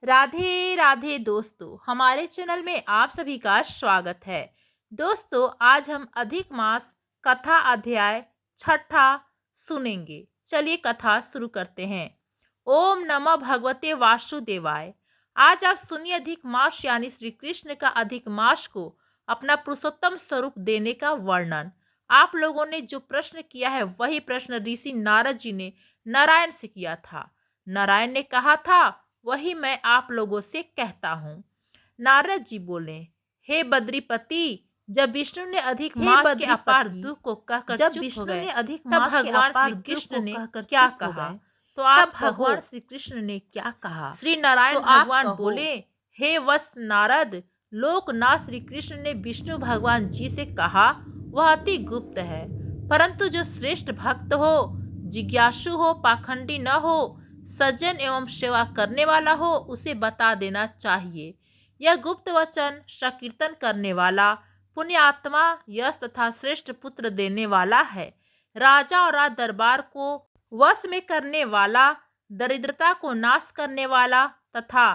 राधे राधे दोस्तों, हमारे चैनल में आप सभी का स्वागत है। दोस्तों, आज हम अधिक मास कथा अध्याय छठा सुनेंगे। चलिए कथा शुरू करते हैं। ओम नमः भगवते वासुदेवाय। आज आप सुनिए अधिक मास यानी श्री कृष्ण का अधिक मास को अपना पुरुषोत्तम स्वरूप देने का वर्णन। आप लोगों ने जो प्रश्न किया है वही प्रश्न ऋषि नारद जी ने नारायण से किया था। नारायण ने कहा था वही मैं आप लोगों से कहता हूँ। नारद जी बोले, हे बद्रीपति, जब विष्णु ने अधिक मास के अपार दुख को कहकर चुप हो गए, तब भगवान श्री कृष्ण ने क्या कहा? तो आप भगवान श्री कृष्ण ने क्या कहा? श्री नारायण भगवान बोले, हे वत्स नारद, लोकनाथ श्री कृष्ण ने विष्णु भगवान जी से कहा वह अति गुप्त है, परंतु जो श्रेष्ठ भक्त हो, जिज्ञासु हो, पाखंडी न हो, सज्जन एवं सेवा करने वाला हो, उसे बता देना चाहिए। यह गुप्त वचन संकीर्तन करने वाला पुण्य आत्मा यश तथा श्रेष्ठ पुत्र देने वाला है। राजा और राज दरबार को वश में करने वाला, दरिद्रता को नाश करने वाला तथा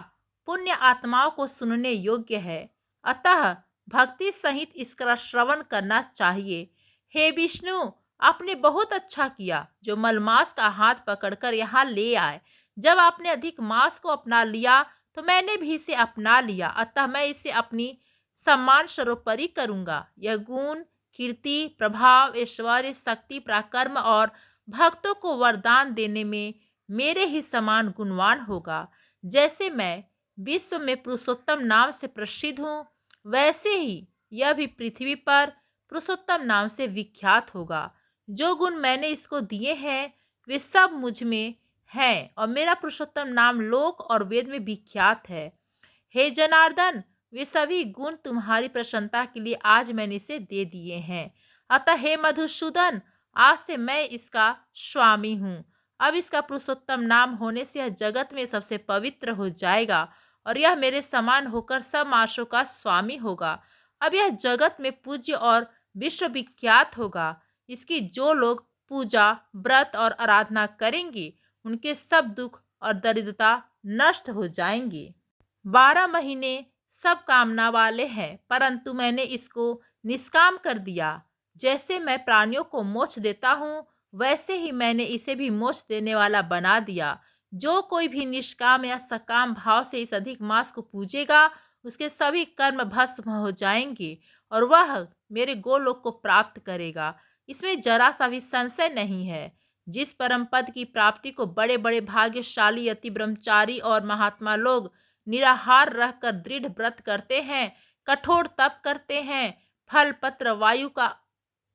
पुण्य आत्माओं को सुनने योग्य है। अतः भक्ति सहित इसका श्रवण करना चाहिए। हे विष्णु, आपने बहुत अच्छा किया जो मलमास का हाथ पकड़कर यहाँ ले आए। जब आपने अधिक मास को अपना लिया तो मैंने भी इसे अपना लिया, अतः मैं इसे अपनी सम्मान सर्वोपरि करूंगा। यह गुण, कीर्ति, प्रभाव, ऐश्वर्य, शक्ति, पराक्रम और भक्तों को वरदान देने में मेरे ही समान गुणवान होगा। जैसे मैं विश्व में पुरुषोत्तम नाम से प्रसिद्ध हूँ, वैसे ही यह भी पृथ्वी पर पुरुषोत्तम नाम से विख्यात होगा। जो गुण मैंने इसको दिए हैं वे सब मुझ में हैं और मेरा पुरुषोत्तम नाम लोक और वेद में विख्यात है। हे जनार्दन, वे सभी गुण तुम्हारी प्रसन्नता के लिए आज मैंने इसे दे दिए हैं। अतः हे मधुसूदन, आज से मैं इसका स्वामी हूँ। अब इसका पुरुषोत्तम नाम होने से यह जगत में सबसे पवित्र हो जाएगा और यह मेरे समान होकर सब मासों का स्वामी होगा। अब यह जगत में पूज्य और विश्वविख्यात होगा। इसकी जो लोग पूजा, व्रत और आराधना करेंगे उनके सब दुख और दरिद्रता नष्ट हो जाएंगे। 12 महीने सब कामना वाले हैं, परंतु मैंने इसको निष्काम कर दिया। जैसे मैं प्राणियों को मोक्ष देता हूँ, वैसे ही मैंने इसे भी मोक्ष देने वाला बना दिया। जो कोई भी निष्काम या सकाम भाव से इस अधिक मास को पूजेगा, उसके सभी कर्म भस्म हो जाएंगे और वह मेरे गोलोक को प्राप्त करेगा। इसमें जरा सा भी संशय नहीं है। जिस परम पद की प्राप्ति को बड़े बड़े भाग्यशाली, अति ब्रह्मचारी और महात्मा लोग निराहार रहकर दृढ़ व्रत करते हैं, कठोर तप करते हैं, फल पत्र वायु का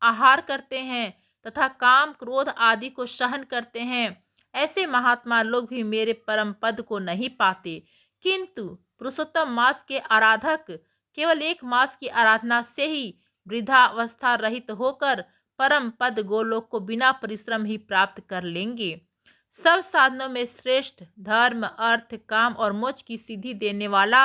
आहार करते हैं तथा काम क्रोध आदि को सहन करते हैं, ऐसे महात्मा लोग भी मेरे परम पद को नहीं पाते। किंतु पुरुषोत्तम मास के आराधक केवल एक मास की आराधना से ही वृद्धावस्था रहित होकर परम पद गोलोक को बिना परिश्रम ही प्राप्त कर लेंगे। सब साधनों में श्रेष्ठ, धर्म, अर्थ, काम और मोक्ष की सिद्धि देने वाला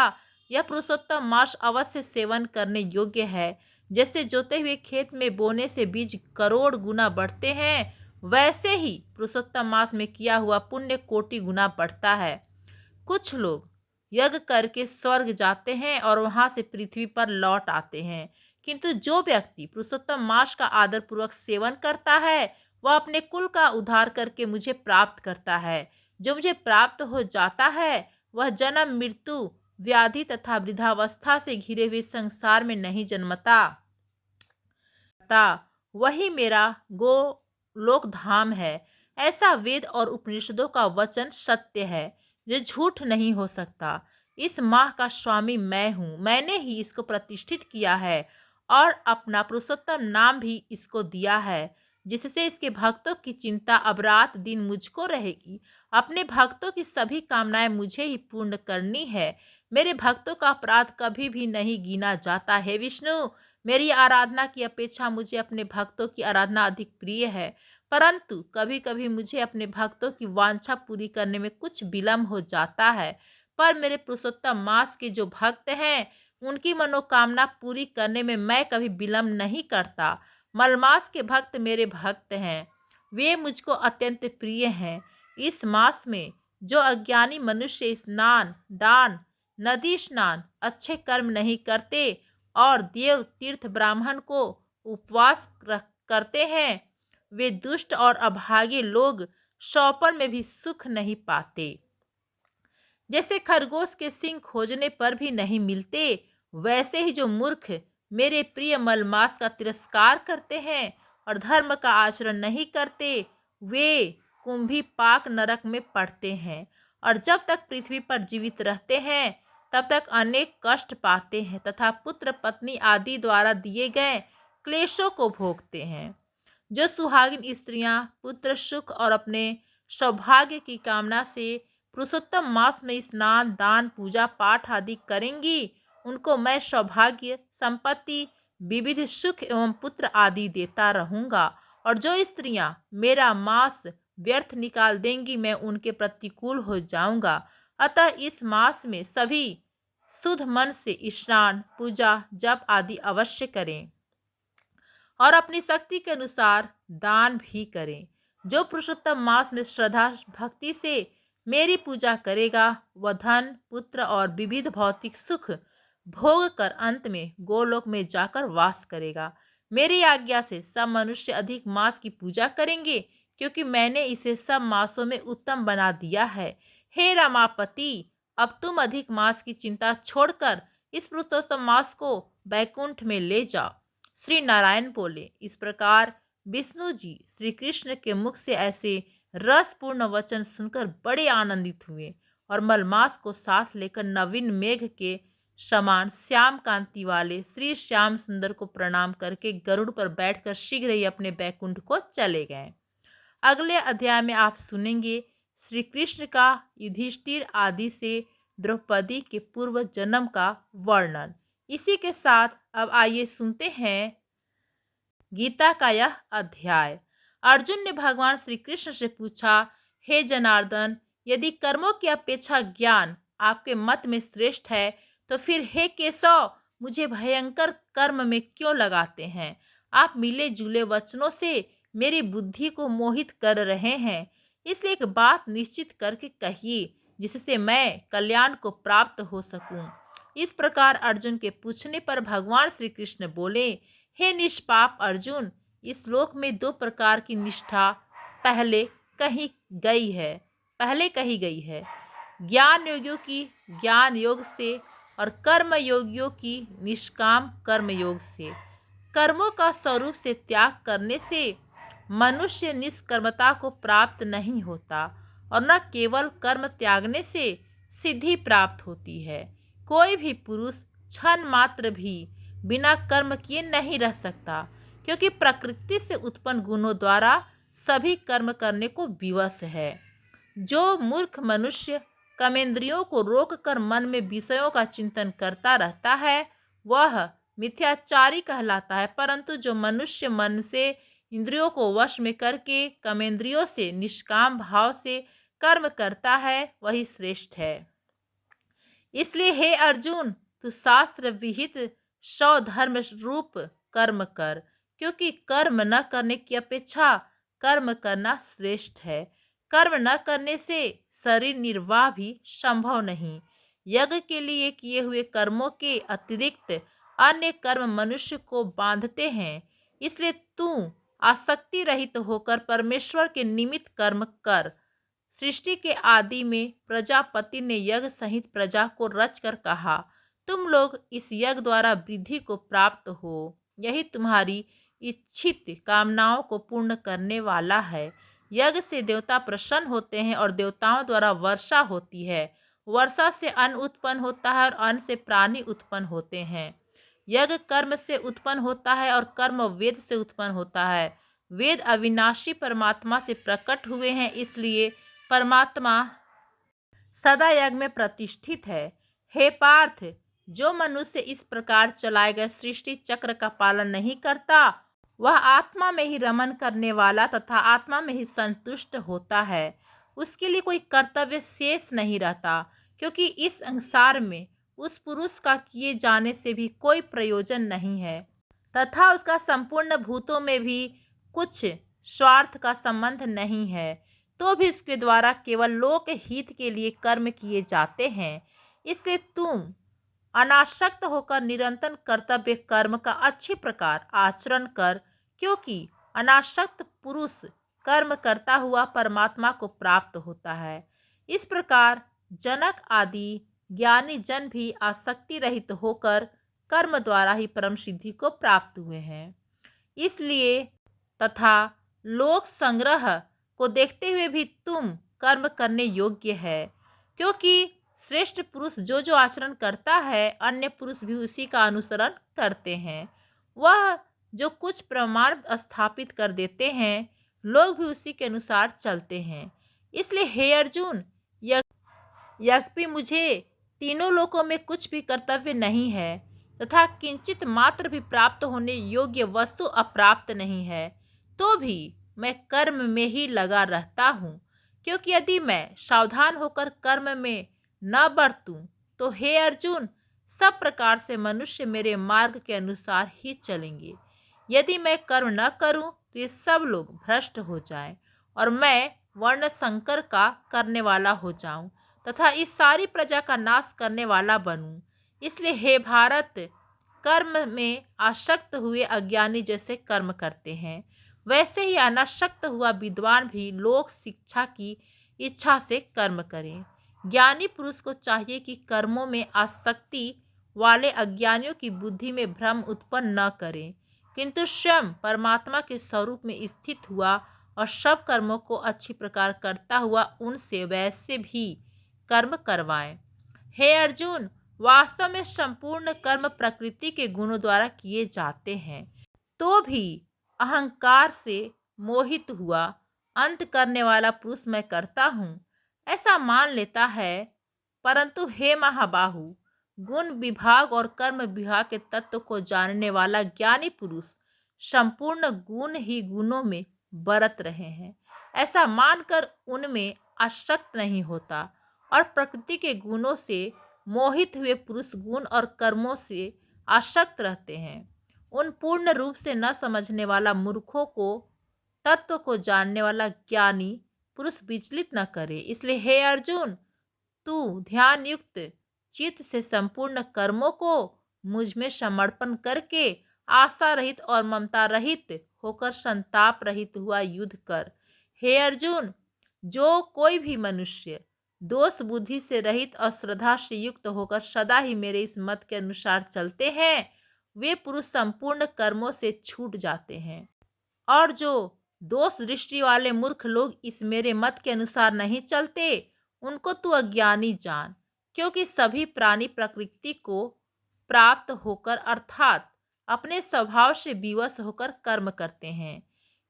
यह पुरुषोत्तम मास अवश्य सेवन करने योग्य है। जैसे जोते हुए खेत में बोने से बीज करोड़ गुना बढ़ते हैं, वैसे ही पुरुषोत्तम मास में किया हुआ पुण्य कोटि गुना बढ़ता है। कुछ लोग यज्ञ करके स्वर्ग जाते हैं और वहां से पृथ्वी पर लौट आते हैं, किंतु जो व्यक्ति पुरुषोत्तम मास का आदर पूर्वक सेवन करता है वह अपने कुल का उद्धार करके मुझे प्राप्त करता है। जो मुझे प्राप्त हो जाता है वह जन्म, मृत्यु, व्याधि तथा वृद्धावस्था से घिरे हुए संसार में नहीं जन्मता। वही मेरा गोलोक धाम है। ऐसा वेद और उपनिषदों का वचन सत्य है जो झूठ नहीं हो सकता। इस माह का स्वामी मैं हूँ। मैंने ही इसको प्रतिष्ठित किया है और अपना पुरुषोत्तम नाम भी इसको दिया है, जिससे इसके भक्तों की चिंता अब रात दिन मुझको रहेगी। अपने भक्तों की सभी कामनाएं मुझे ही पूर्ण करनी है। मेरे भक्तों का अपराध कभी भी नहीं गिना जाता है। विष्णु, मेरी आराधना की अपेक्षा मुझे अपने भक्तों की आराधना अधिक प्रिय है, परंतु कभी कभी मुझे अपने भक्तों की वांछा पूरी करने में कुछ विलम्ब हो जाता है। पर मेरे पुरुषोत्तम मास के जो भक्त हैं उनकी मनोकामना पूरी करने में मैं कभी विलम्ब नहीं करता। मलमास के भक्त मेरे भक्त हैं, वे मुझको अत्यंत प्रिय हैं। इस मास में जो अज्ञानी मनुष्य स्नान, दान, नदी स्नान, अच्छे कर्म नहीं करते और देव तीर्थ ब्राह्मण को उपवास करते हैं, वे दुष्ट और अभागे लोग सौपन में भी सुख नहीं पाते। जैसे खरगोश के सींग खोजने पर भी नहीं मिलते, वैसे ही जो मूर्ख मेरे प्रिय मलमास का तिरस्कार करते हैं और धर्म का आचरण नहीं करते, वे कुंभी पाक नरक में पड़ते हैं और जब तक पृथ्वी पर जीवित रहते हैं तब तक अनेक कष्ट पाते हैं तथा पुत्र पत्नी आदि द्वारा दिए गए क्लेशों को भोगते हैं। जो सुहागिन स्त्रियां पुत्र सुख और अपने सौभाग्य की कामना से पुरुषोत्तम मास में स्नान, दान, पूजा पाठ आदि करेंगी, उनको मैं सौभाग्य, संपत्ति, विविध सुख एवं पुत्र आदि देता रहूंगा। और जो स्त्रियां मेरा मास व्यर्थ निकाल देंगी, मैं उनके प्रतिकूल हो जाऊंगा। अतः इस मास में सभी शुद्ध मन से स्नान, पूजा, जप आदि अवश्य करें और अपनी शक्ति के अनुसार दान भी करें। जो पुरुषोत्तम मास में श्रद्धा भक्ति से मेरी पूजा करेगा, वह धन, पुत्र और विविध भौतिक सुख भोग कर अंत में गोलोक में जाकर वास करेगा। मेरी आज्ञा से सब मनुष्य अधिक मास की पूजा करेंगे, क्योंकि मैंने इसे सब मासों में उत्तम बना दिया है। हे रमापति, अब तुम अधिक मास की चिंता छोड़कर इस पुरुषोत्तम मास को बैकुंठ में ले जाओ। श्री नारायण बोले। इस प्रकार विष्णु जी श्री कृष्ण के मुख से ऐसे रसपूर्ण वचन सुनकर बड़े आनंदित हुए और मलमास को साथ लेकर नवीन मेघ के समान श्याम कांति वाले श्री श्याम सुंदर को प्रणाम करके गरुड़ पर बैठकर शीघ्र ही अपने बैकुंठ को चले गए। अगले अध्याय में आप सुनेंगे श्री कृष्ण का युधिष्ठिर आदि से द्रौपदी के पूर्व जन्म का वर्णन। इसी के साथ अब आइए सुनते हैं गीता का यह अध्याय। अर्जुन ने भगवान श्री कृष्ण से पूछा, हे जनार्दन, यदि कर्मों की अपेक्षा ज्ञान आपके मत में श्रेष्ठ है, तो फिर हे केशव, मुझे भयंकर कर्म में क्यों लगाते हैं? आप मिले जुले वचनों से मेरी बुद्धि को मोहित कर रहे हैं। इसलिए एक बात निश्चित करके कहिए, जिससे मैं कल्याण को प्राप्त हो सकूं। इस प्रकार अर्जुन के पूछने पर भगवान श्री कृष्ण बोले, हे निष्पाप अर्जुन, इस लोक में दो प्रकार की निष्ठा पहले कही गई है। ज्ञान योगियों की ज्ञान योग से और कर्म योगियों की निष्काम कर्म योग से। कर्मों का स्वरूप से त्याग करने से मनुष्य निष्कर्मता को प्राप्त नहीं होता और न केवल कर्म त्यागने से सिद्धि प्राप्त होती है। कोई भी पुरुष क्षण मात्र भी बिना कर्म किए नहीं रह सकता, क्योंकि प्रकृति से उत्पन्न गुणों द्वारा सभी कर्म करने को विवश है। जो मूर्ख मनुष्य कर्मेंद्रियों को रोककर मन में विषयों का चिंतन करता रहता है, वह मिथ्याचारी कहलाता है। परंतु जो मनुष्य मन से इंद्रियों को वश में करके कर्मेंद्रियों से निष्काम भाव से कर्म करता है, वही श्रेष्ठ है। इसलिए हे अर्जुन, तू शास्त्र विहित स्वधर्म रूप कर्म कर, क्योंकि कर्म न करने की अपेक्षा कर्म करना श्रेष्ठ है। कर्म न करने से शरीर निर्वाह भी संभव नहीं। यज्ञ के लिए किए हुए कर्मों के अतिरिक्त अन्य कर्म मनुष्य को बांधते हैं। इसलिए तू आसक्ति रहित होकर परमेश्वर के निमित्त कर्म कर। सृष्टि के आदि में प्रजापति ने यज्ञ सहित प्रजा को रचकर कहा, तुम लोग इस यज्ञ द्वारा वृद्धि को प्राप्त हो। यही तुम्हारी इच्छित कामनाओं को पूर्ण करने वाला है। यज्ञ से देवता प्रसन्न होते हैं और देवताओं द्वारा वर्षा होती है। वर्षा से अन्न उत्पन्न होता है और अन्न से प्राणी उत्पन्न होते हैं। यज्ञ कर्म से उत्पन्न होता है और कर्म वेद से उत्पन्न होता है। वेद अविनाशी परमात्मा से प्रकट हुए हैं, इसलिए परमात्मा सदा यज्ञ में प्रतिष्ठित है। हे पार्थ, जो मनुष्य इस प्रकार चलाए गए सृष्टि चक्र का पालन नहीं करता, वह आत्मा में ही रमन करने वाला तथा आत्मा में ही संतुष्ट होता है। उसके लिए कोई कर्तव्य शेष नहीं रहता, क्योंकि इस संसार में उस पुरुष का किए जाने से भी कोई प्रयोजन नहीं है तथा उसका संपूर्ण भूतों में भी कुछ स्वार्थ का संबंध नहीं है। तो भी इसके द्वारा केवल लोक हित के लिए कर्म किए जाते हैं। इसलिए तुम अनासक्त होकर निरंतर कर्तव्य कर्म का अच्छी प्रकार आचरण कर, क्योंकि अनासक्त पुरुष कर्म करता हुआ परमात्मा को प्राप्त होता है। इस प्रकार जनक आदि ज्ञानी जन भी आसक्ति रहित होकर कर्म द्वारा ही परम सिद्धि को प्राप्त हुए हैं। इसलिए तथा लोक संग्रह को देखते हुए भी तुम कर्म करने योग्य है, क्योंकि श्रेष्ठ पुरुष जो जो आचरण करता है अन्य पुरुष भी उसी का अनुसरण करते हैं। वह जो कुछ प्रमाण स्थापित कर देते हैं लोग भी उसी के अनुसार चलते हैं। इसलिए हे अर्जुन, यद्यपि मुझे तीनों लोकों में कुछ भी कर्तव्य नहीं है तथा किंचित मात्र भी प्राप्त होने योग्य वस्तु अप्राप्त नहीं है, तो भी मैं कर्म में ही लगा रहता हूँ, क्योंकि यदि मैं सावधान होकर कर्म में न बरतूं तो हे अर्जुन, सब प्रकार से मनुष्य मेरे मार्ग के अनुसार ही चलेंगे। यदि मैं कर्म न करूं तो ये सब लोग भ्रष्ट हो जाएं और मैं वर्ण संकर का करने वाला हो जाऊं तथा इस सारी प्रजा का नाश करने वाला बनूं। इसलिए हे भारत, कर्म में आसक्त हुए अज्ञानी जैसे कर्म करते हैं, वैसे ही अनासक्त हुआ विद्वान भी लोक शिक्षा की इच्छा से कर्म करें। ज्ञानी पुरुष को चाहिए कि कर्मों में आसक्ति वाले अज्ञानियों की बुद्धि में भ्रम उत्पन्न न करें, किंतु स्वयं परमात्मा के स्वरूप में स्थित हुआ और सब कर्मों को अच्छी प्रकार करता हुआ उनसे वैसे भी कर्म करवाएं। हे अर्जुन, वास्तव में संपूर्ण कर्म प्रकृति के गुणों द्वारा किए जाते हैं, तो भी अहंकार से मोहित हुआ अंत करने वाला पुरुष मैं करता हूँ ऐसा मान लेता है। परंतु हे महाबाहु, गुण विभाग और कर्म विभाग के तत्व को जानने वाला ज्ञानी पुरुष संपूर्ण गुण ही गुणों में बरत रहे हैं ऐसा मानकर उनमें आसक्त नहीं होता, और प्रकृति के गुणों से मोहित हुए पुरुष गुण और कर्मों से आसक्त रहते हैं। उन पूर्ण रूप से न समझने वाला मूर्खों को तत्व को जानने वाला ज्ञानी पुरुष विचलित न करे। इसलिए हे अर्जुन, तू ध्यान युक्त चित्त से संपूर्ण कर्मों को मुझ में समर्पण करके आशा रहित और ममता रहित होकर संताप रहित हुआ युद्ध कर। हे अर्जुन, जो कोई भी मनुष्य दोष बुद्धि से रहित और श्रद्धा से युक्त होकर सदा ही मेरे इस मत के अनुसार चलते हैं, वे पुरुष संपूर्ण कर्मों से छूट जाते हैं। और जो दोष दृष्टि वाले मूर्ख लोग इस मेरे मत के अनुसार नहीं चलते, उनको तू अज्ञानी जान, क्योंकि सभी प्राणी प्रकृति को प्राप्त होकर अर्थात अपने स्वभाव से विवश होकर कर्म करते हैं।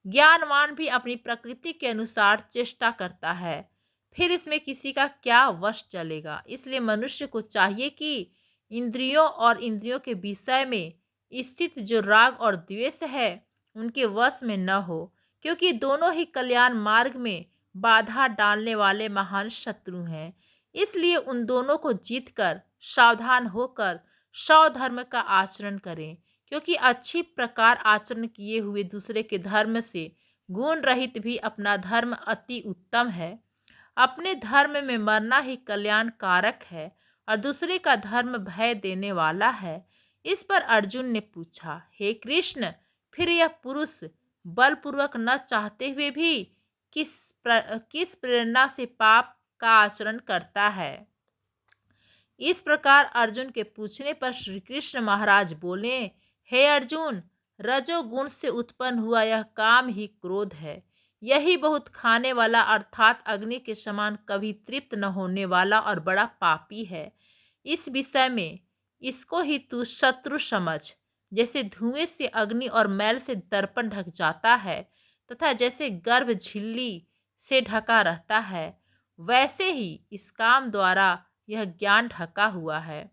ज्ञानवान भी अपनी प्रकृति के अनुसार चेष्टा करता है, फिर इसमें किसी का क्या वश चलेगा। इसलिए मनुष्य को चाहिए कि इंद्रियों और इंद्रियों के विषय में स्थित जो राग और द्वेष है उनके वश में न हो, क्योंकि दोनों ही कल्याण मार्ग में बाधा डालने वाले महान शत्रु हैं। इसलिए उन दोनों को जीतकर सावधान होकर स्वधर्म का आचरण करें, क्योंकि अच्छी प्रकार आचरण किए हुए दूसरे के धर्म से गुण रहित भी अपना धर्म अति उत्तम है। अपने धर्म में मरना ही कल्याण कारक है और दूसरे का धर्म भय देने वाला है। इस पर अर्जुन ने पूछा, हे कृष्ण, फिर यह पुरुष बलपूर्वक न चाहते हुए भी किस प्रेरणा से पाप का आचरण करता है। इस प्रकार अर्जुन के पूछने पर श्री कृष्ण महाराज बोले, हे अर्जुन, रजोगुण से उत्पन्न हुआ यह काम ही क्रोध है। यही बहुत खाने वाला अर्थात अग्नि के समान कभी तृप्त न होने वाला और बड़ा पापी है। इस विषय में इसको ही तू शत्रु समझ। जैसे धुएं से अग्नि और मैल से दर्पण ढक जाता है तथा जैसे गर्भ झिल्ली से ढका रहता है, वैसे ही इस काम द्वारा यह ज्ञान ढका हुआ है।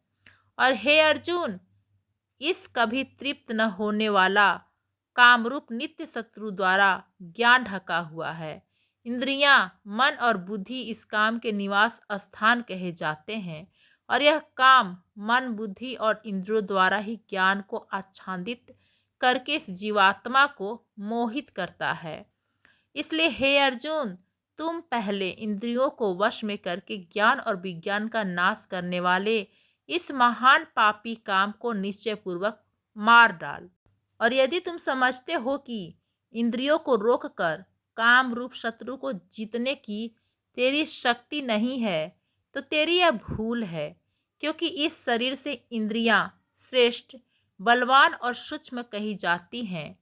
और हे अर्जुन, इस कभी तृप्त न होने वाला कामरूप नित्य शत्रु द्वारा ज्ञान ढका हुआ है। इंद्रियां, मन और बुद्धि इस काम के निवास स्थान कहे जाते हैं, और यह काम मन, बुद्धि और इंद्रियों द्वारा ही ज्ञान को आच्छादित करके इस जीवात्मा को मोहित करता है। इसलिए हे अर्जुन, तुम पहले इंद्रियों को वश में करके ज्ञान और विज्ञान का नाश करने वाले इस महान पापी काम को निश्चयपूर्वक मार डाल। और यदि तुम समझते हो कि इंद्रियों को रोककर काम रूप शत्रु को जीतने की तेरी शक्ति नहीं है, तो तेरी यह भूल है, क्योंकि इस शरीर से इंद्रियां श्रेष्ठ, बलवान और सूक्ष्म कही जाती हैं,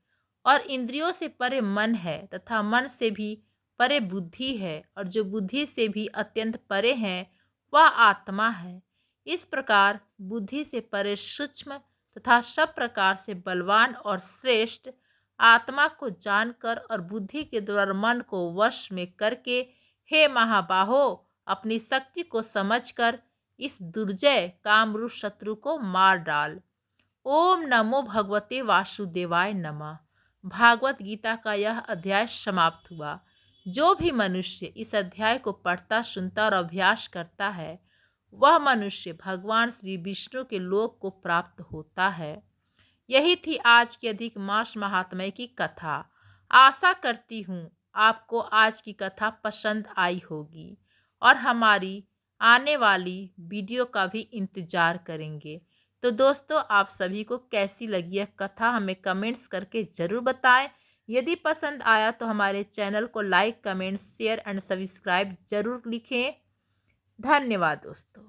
और इंद्रियों से परे मन है तथा मन से भी परे बुद्धि है, और जो बुद्धि से भी अत्यंत परे है वह आत्मा है। इस प्रकार बुद्धि से परे सूक्ष्म तथा सब प्रकार से बलवान और श्रेष्ठ आत्मा को जानकर और बुद्धि के द्वारा मन को वश में करके, हे महाबाहो, अपनी शक्ति को समझकर इस दुर्जय कामरूप शत्रु को मार डाल। ओम नमो भगवते वासुदेवाय नमः। भागवत गीता का यह अध्याय समाप्त हुआ। जो भी मनुष्य इस अध्याय को पढ़ता, सुनता और अभ्यास करता है, वह मनुष्य भगवान श्री विष्णु के लोक को प्राप्त होता है। यही थी आज की अधिक मास महात्म्य की कथा। आशा करती हूँ आपको आज की कथा पसंद आई होगी और हमारी आने वाली वीडियो का भी इंतजार करेंगे। तो दोस्तों, आप सभी को कैसी लगी यह कथा हमें कमेंट्स करके ज़रूर बताएं। यदि पसंद आया तो हमारे चैनल को like, comment, share and subscribe जरूर लिखें। धन्यवाद दोस्तों।